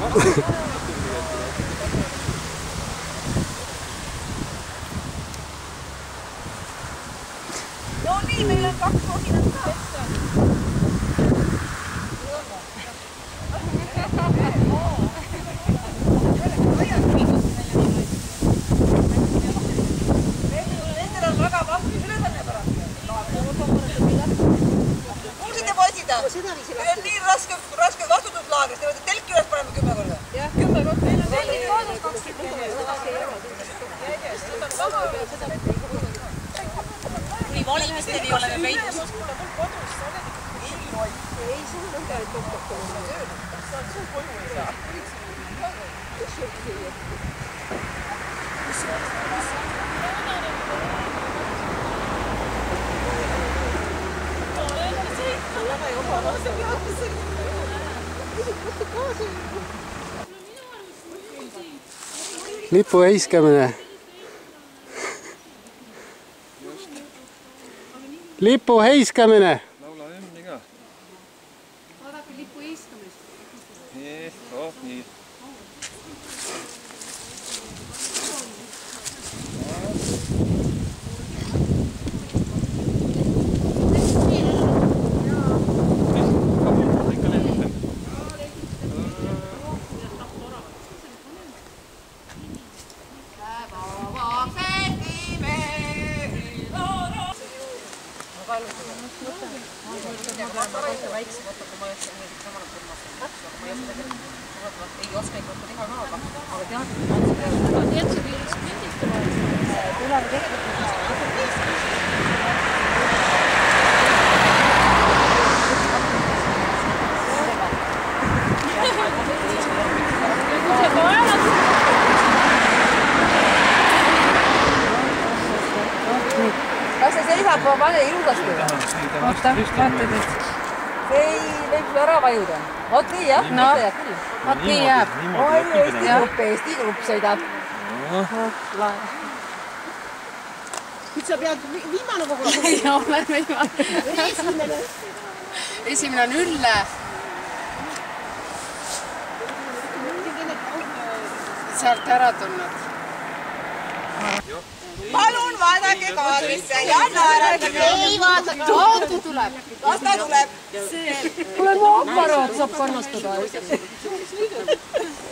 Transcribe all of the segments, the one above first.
No nii, meil on 2 kohinat ka. Nendel on väga vahvi ülesanne pärast. Kuulsite poisida? Meil on nii raske vastutuslaagrist, te telki üles paneme 10 korda. 10 korda. Selline koodus 20. Kuni valimisteni oleme peitus. Ei, see on nõnda, et kokku on tööl. See on koju ei saa. Lipu heiskamine. Lipu heiskamine. Laula hümni ka. Vaadake lipu heiskamist. Nii. Ei oska ikka teha ka, aga teadnud, Teadse viirus kündistavad. tulevad tegelikult kas see seisab pane ilusasti? Oota, vaatad, et see ei võib ära vajuda. Oot nii jah, jääb küll. Vaat nii jääb. Oi, Eesti grupp sõidab. Nüüd sa pead viimane kogu aeg. Ja olen viimane. Esimene on Ülle. Sealt ära tulnud. Palun vaadake kaadrisse ja naerage. Ei vaadake. Auto tuleb. Kas ta tuleb? Kuule, mu aparaat saab kannastada.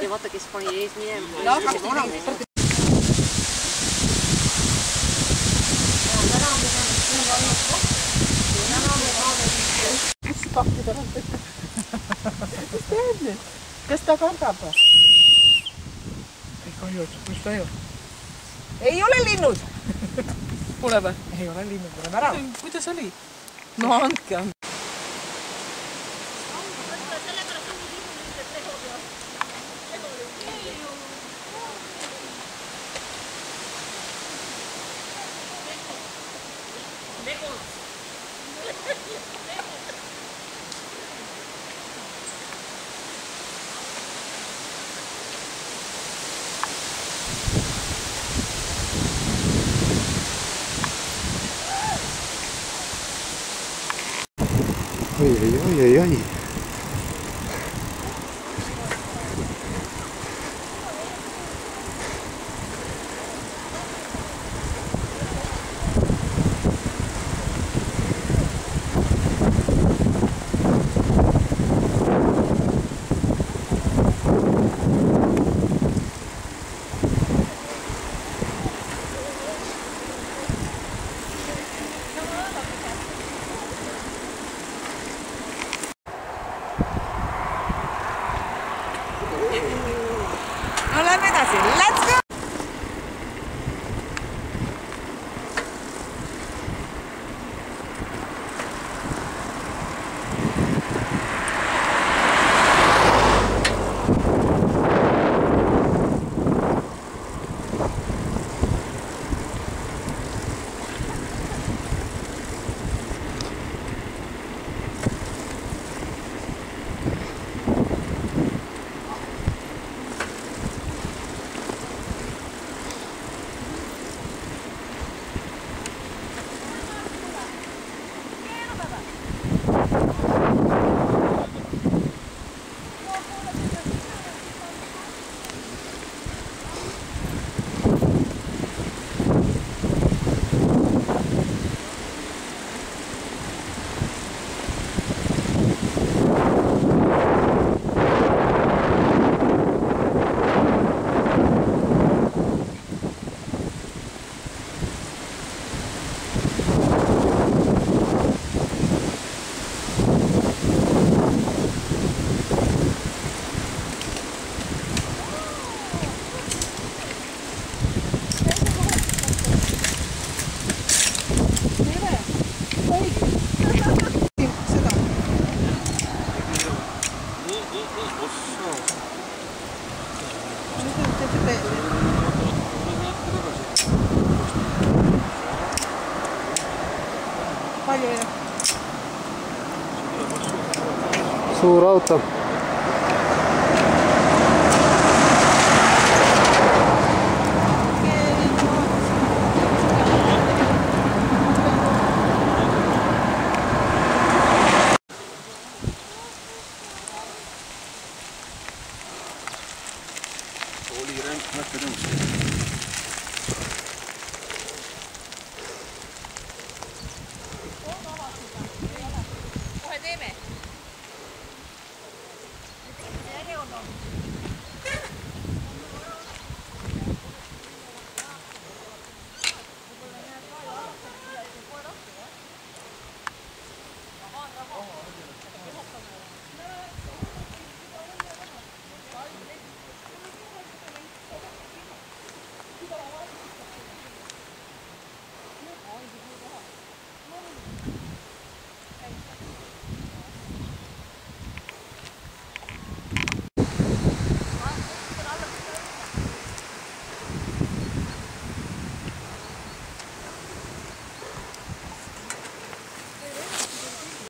Ja vaata, kes pani ees minema. Kes ta kardab? Ei kahjus, kus ta ju? Ei ole linnud. Pole või? Ei ole linnud, tuleme ära. Kuidas oli? No andke. Oi. No lähme edasi. Let's go! palju ei ole? Suur auto. Oli ränk näkatõus. Kohe teeme.